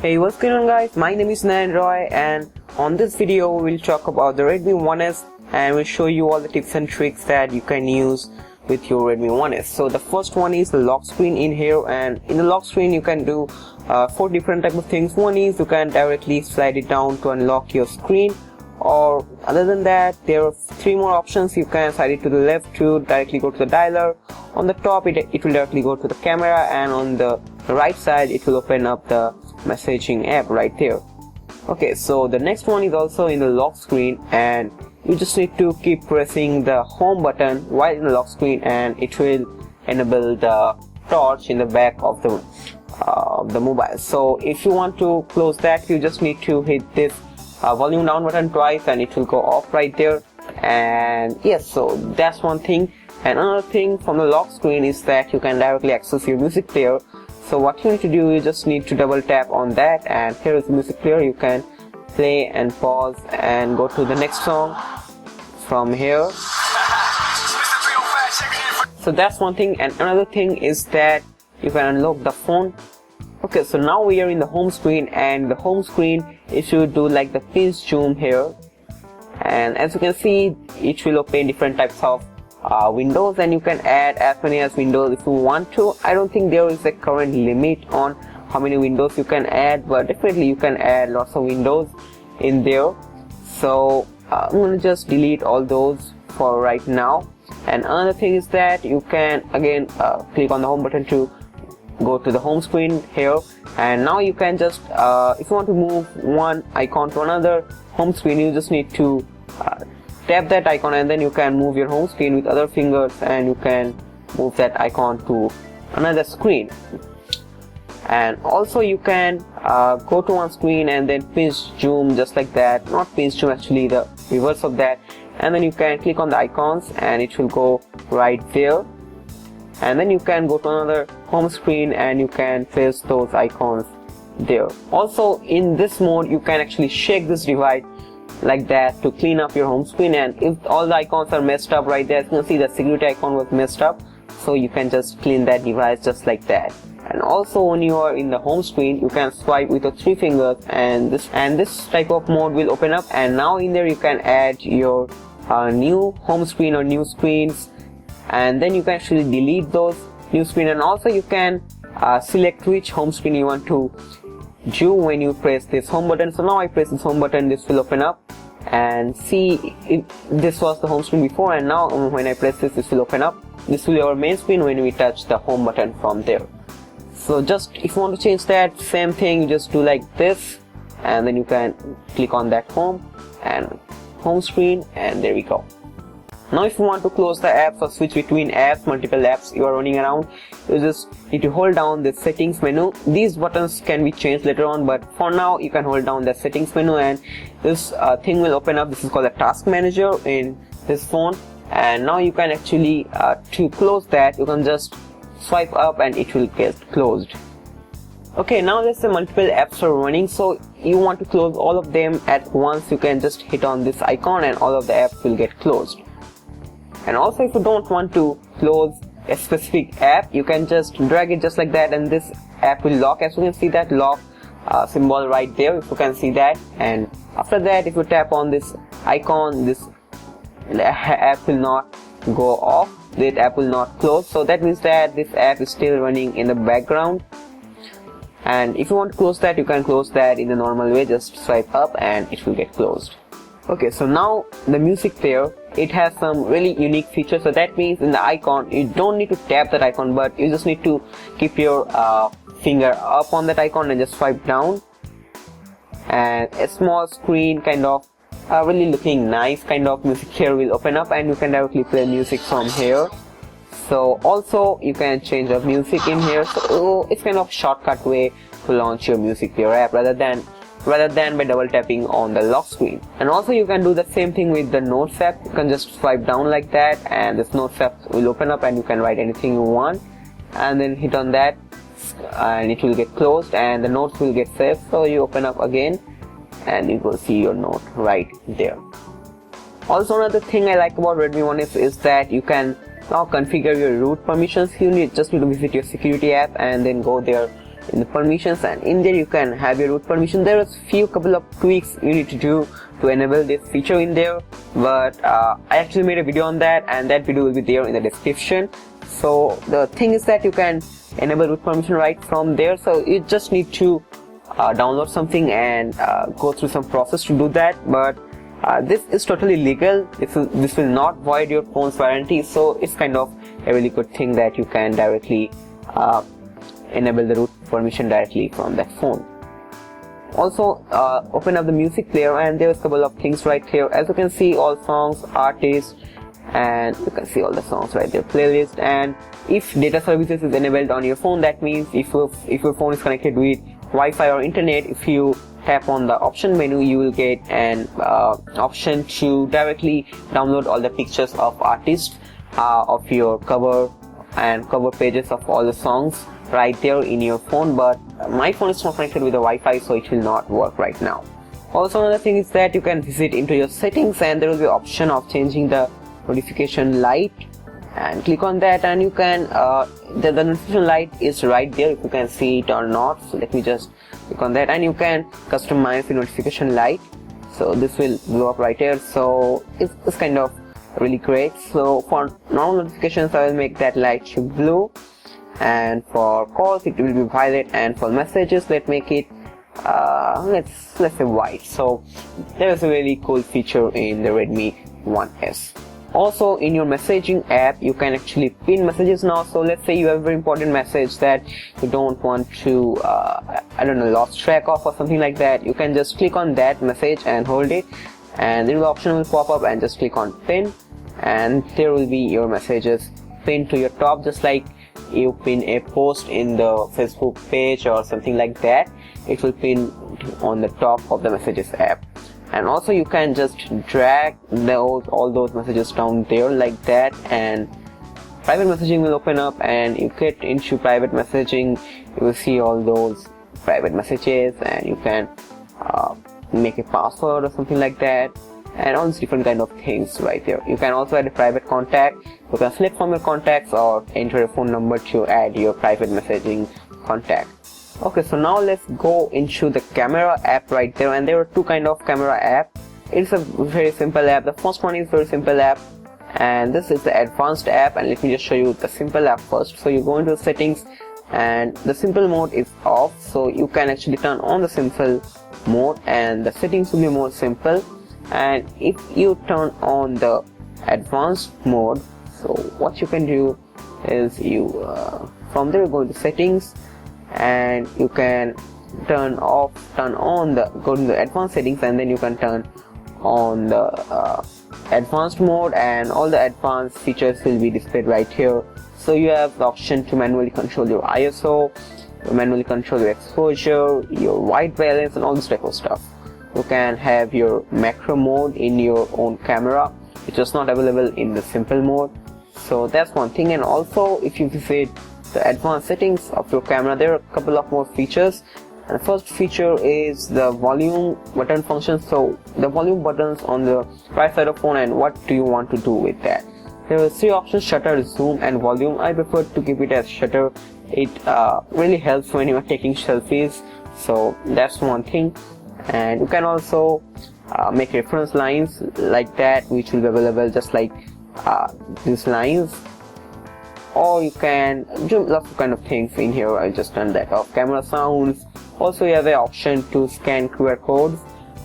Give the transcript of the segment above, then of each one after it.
Hey, what's going on guys, my name is Nayan Roy and on this video we'll talk about the Redmi 1S and we'll show you all the tips and tricks that you can use with your Redmi 1S. So the first one is the lock screen in here, and in the lock screen you can do 4 different type of things. One is you can directly slide it down to unlock your screen, or other than that there are 3 more options. You can slide it to the left to directly go to the dialer. On the top it will directly go to the camera, and on the right side it will open up the messaging app right there. Okay, so the next one is also in the lock screen, and you just need to keep pressing the home button while in the lock screen and it will enable the torch in the back of the mobile. So if you want to close that, you just need to hit this volume down button twice and it will go off right there. And yes, so that's one thing. And another thing from the lock screen is that you can directly access your music player. So what you need to do, you just need to double tap on that, and here is the music player. You can play and pause and go to the next song from here. So that's one thing. And another thing is that you can unlock the phone. Okay, so now we are in the home screen, and the home screen, if you do like the pinch zoom here, and as you can see it will open different types of windows, and you can add as many as windows if you want to. I don't think there is a current limit on how many windows you can add, but definitely you can add lots of windows in there. So I'm gonna just delete all those for right now. And another thing is that you can again click on the home button to go to the home screen here, and now you can just if you want to move one icon to another home screen, you just need to tap that icon, and then you can move your home screen with other fingers and you can move that icon to another screen. And also you can go to one screen and then pinch zoom just like that, not pinch zoom, actually the reverse of that, and then you can click on the icons and it will go right there, and then you can go to another home screen and you can place those icons there. Also in this mode you can actually shake this device like that to clean up your home screen, and if all the icons are messed up right there, you can see the security icon was messed up, so you can just clean that device just like that. And also when you are in the home screen you can swipe with the 3 fingers, and this type of mode will open up, and now in there you can add your new home screen or new screens, and then you can actually delete those new screen, and also you can select which home screen you want to do when you press this home button. So now I press this home button, this will open up, and see this was the home screen before, and now when I press this will open up. This will be our main screen when we touch the home button from there. So just if you want to change that, same thing, you just do like this, and then you can click on that home and home screen, and there we go. Now if you want to close the apps or switch between apps, multiple apps you are running around, you just need to hold down the settings menu. These buttons can be changed later on, but for now you can hold down the settings menu and this thing will open up. This is called a task manager in this phone, and now you can actually to close that you can just swipe up and it will get closed. Okay, now let's say multiple apps are running, so you want to close all of them at once. You can just hit on this icon and all of the apps will get closed. And also if you don't want to close a specific app, you can just drag it just like that and this app will lock. As you can see that lock symbol right there, if you can see that, and after that if you tap on this icon, this app will not go off, that app will not close. So that means that this app is still running in the background, and if you want to close that, you can close that in the normal way, just swipe up and it will get closed. Okay, so now the music player, it has some really unique features. So that means in the icon you don't need to tap that icon, but you just need to keep your finger up on that icon and just swipe down, and a small screen kind of really looking nice kind of music player will open up, and you can directly play music from here. So also you can change the music in here, so it's kind of shortcut way to launch your music player app rather than by double tapping on the lock screen. And also you can do the same thing with the notes app. You can just swipe down like that and this notes app will open up and you can write anything you want, and then hit on that and it will get closed and the notes will get saved. So you open up again and you will see your note right there. Also another thing I like about Redmi 1S is that you can now configure your root permissions. You just need to visit your security app and then go there in the permissions, and in there you can have your root permission. There is couple of tweaks you need to do to enable this feature in there, but I actually made a video on that, and that video will be there in the description. So the thing is that you can enable root permission right from there, so you just need to download something and go through some process to do that. But this is totally legal. This will not void your phone's warranty, so it's kind of a really good thing that you can directly enable the root permission directly from that phone. Also open up the music player, and there's a couple of things right here. As you can see, all songs, artists, and you can see all the songs right there, playlist. And if data services is enabled on your phone, that means if your phone is connected with Wi-Fi or internet, if you tap on the option menu, you will get an option to directly download all the pictures of artists, of your cover and cover pages of all the songs right there in your phone. But my phone is not connected with the Wi-Fi, so it will not work right now. Also, another thing is that you can visit into your settings, and there will be option of changing the notification light, and click on that, and you can the notification light is right there, if you can see it or not. So let me just click on that, and you can customize the notification light, so this will blow up right here. So it's kind of really great. So for normal notifications, I will make that light to blue, and for calls it will be violet, and for messages let's make it let's say white. So there is a really cool feature in the Redmi 1S. Also, in your messaging app, you can actually pin messages now. So let's say you have a very important message that you don't want to I don't know, lost track of or something like that. You can just click on that message and hold it, and the option will pop up, and just click on pin, and there will be your messages pinned to your top, just like you pin a post in the Facebook page or something like that. It will pin on the top of the messages app. And also you can just drag all those messages down there like that, and private messaging will open up, and you get into private messaging, you will see all those private messages, and you can make a password or something like that, and all these different kind of things right there. You can also add a private contact. You can select from your contacts or enter a phone number to add your private messaging contact. Okay, so now let's go into the camera app right there, and there are two kind of camera app. It's a very simple app. The first one is very simple app, and this is the advanced app, and let me just show you the simple app first. So you go into the settings, and the simple mode is off, so you can actually turn on the simple mode, and the settings will be more simple. And if you turn on the advanced mode, so what you can do is you from there go to settings, and you can go to the advanced settings, and then you can turn on the advanced mode, and all the advanced features will be displayed right here. So you have the option to manually control your ISO, manually control your exposure, your white balance, and all this type of stuff. You can have your macro mode in your own camera, which is not available in the simple mode. So that's one thing. And also, if you visit the advanced settings of your camera, there are a couple of more features, and the first feature is the volume button function. So the volume buttons on the right side of phone, and what do you want to do with that. There are three options: shutter, zoom, and volume. I prefer to keep it as shutter. It really helps when you are taking selfies, so that's one thing. And you can also make reference lines like that, which will be available just like these lines, or you can do lots of kind of things in here. I'll just turn that off. Camera sounds, also you have an option to scan QR codes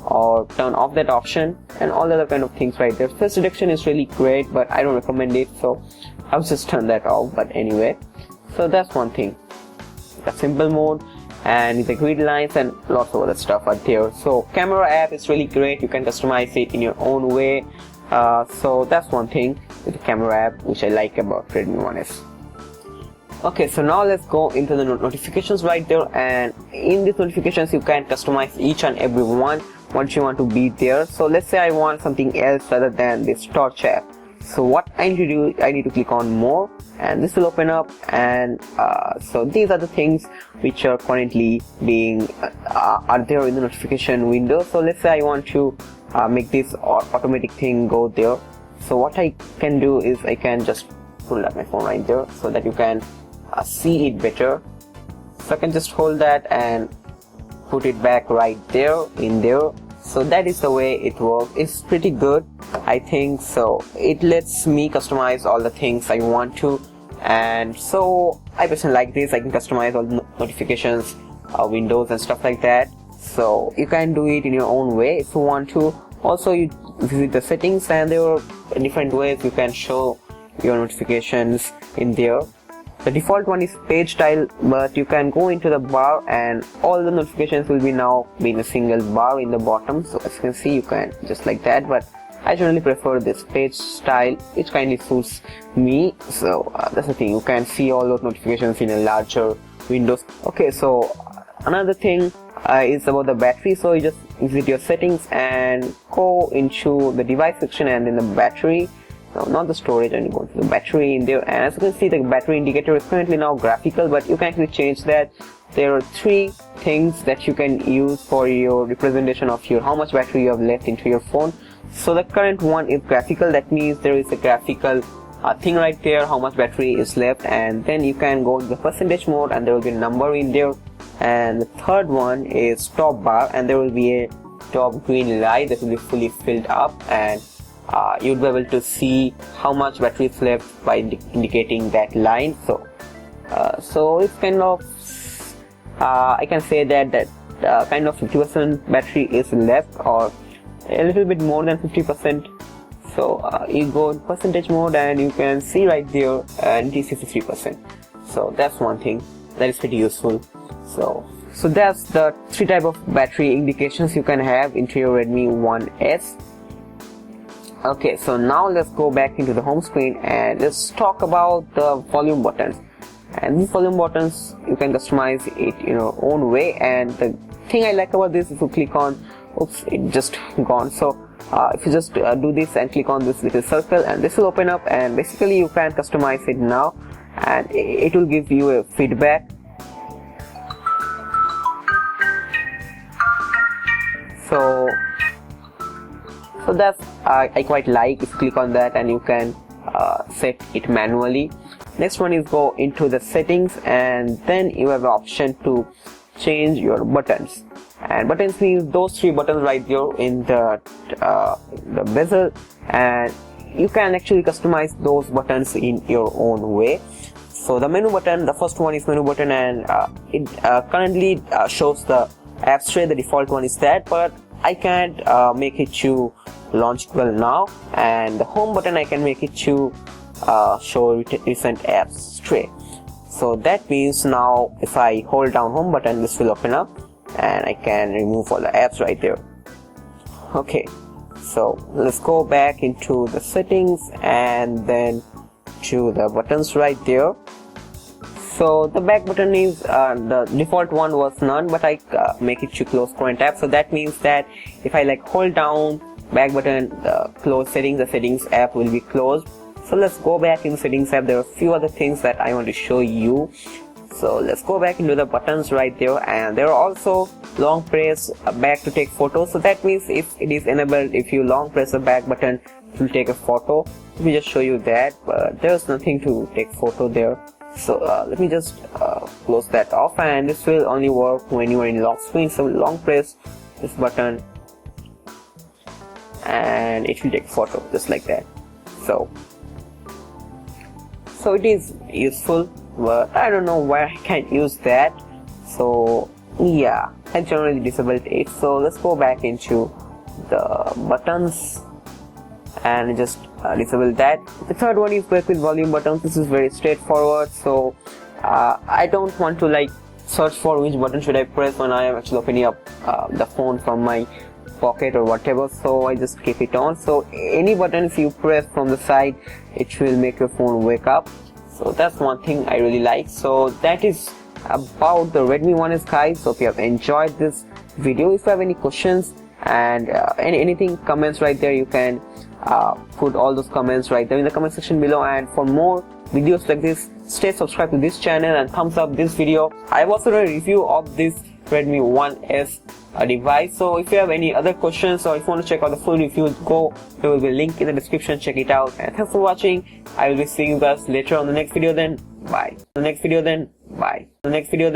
or turn off that option, and all other kind of things right there. Face detection is really great, but I don't recommend it, so I'll just turn that off. But anyway, so that's one thing. The simple mode and the grid lines and lots of other stuff are there. So camera app is really great. You can customize it in your own way. So that's one thing with the camera app which I like about Redmi 1S. Okay, so now let's go into the notifications right there, and in these notifications you can customize each and every one what you want to be there. So let's say I want something else other than this torch app. So what I need to do, I need to click on more, and this will open up, and so these are the things which are currently being are there in the notification window. So let's say I want to make this automatic thing go there. So what I can do is I can just pull up my phone right there so that you can see it better. So I can just hold that and put it back right there in there. So that is the way it works. It's pretty good, I think. So it lets me customize all the things I want to, and so I personally like this. I can customize all the notifications, windows and stuff like that. So you can do it in your own way if you want to. Also, you visit the settings and there are different ways you can show your notifications in there. The default one is page style, but you can go into the bar and all the notifications will be now be in a single bar in the bottom. So as you can see, you can just like that, but I generally prefer this page style, which kindly suits me. So that's the thing, you can see all those notifications in a larger windows. Okay, so another thing is about the battery. So you just visit your settings and go into the device section and then the battery. No, not the storage, and you go to the battery in there, and as you can see, the battery indicator is currently now graphical, but you can actually change that. There are 3 things that you can use for your representation of your how much battery you have left into your phone. So the current one is graphical, that means there is a graphical thing right there, how much battery is left, and then you can go to the percentage mode and there will be a number in there. And the third one is top bar, and there will be a top green light that will be fully filled up, and you'll be able to see how much battery is left by indicating that line. So it's kind of I can say that kind of 50% battery is left, or a little bit more than 50%. So you go in percentage mode and you can see right there, and it is 53%. So that's one thing that is pretty useful. So that's the 3 type of battery indications you can have into your Redmi 1S. Okay, so now let's go back into the home screen and let's talk about the volume buttons. And these volume buttons, you can customize it in your own way, and the thing I like about this, if you click on, oops, it just gone. So if you just do this and click on this little circle, and this will open up, and basically you can customize it now, and it will give you a feedback. So that's I quite like. If you click on that, and you can set it manually. Next one is go into the settings, and then you have an option to change your buttons. And buttons means those 3 buttons right there in the bezel, and you can actually customize those buttons in your own way. So the menu button, the first one is menu button, and it currently shows the apps tray. The default one is that, but I can't make it to launchable now. And the home button, I can make it to show recent apps tray. So that means now if I hold down home button, this will open up and I can remove all the apps right there. Okay, so let's go back into the settings and then to the buttons right there. So the back button is the default one was none, but I make it to close current app. So that means that if I like hold down back button, the close settings, the settings app will be closed. So let's go back in settings app. There are a few other things that I want to show you. So let's go back into the buttons right there, and there are also long press back to take photos. So that means if it is enabled, if you long press the back button, it will take a photo. Let me just show you that, but there's nothing to take photo there. So let me just close that off, and this will only work when you are in lock screen. So long press this button and it will take photo just like that. So it is useful, but I don't know why I can't use that. So yeah, I generally disabled it. So let's go back into the buttons and just disable that. The third one is back with volume buttons. This is very straightforward. So I don't want to like search for which button should I press when I am actually opening up the phone from my pocket or whatever. So I just keep it on. So any button if you press from the side, it will make your phone wake up. So that's one thing I really like. So that is about the Redmi 1S guys. So if you have enjoyed this video, if you have any questions and anything, comments right there, you can put all those comments right there in the comment section below. And for more videos like this, stay subscribed to this channel and thumbs up this video. I have also done a review of this Redmi 1S device. So if you have any other questions or if you want to check out the full review, go, there will be a link in the description, check it out. And thanks for watching. I will be seeing you guys later on the next video then. Bye. The next video then. Bye. The next video then.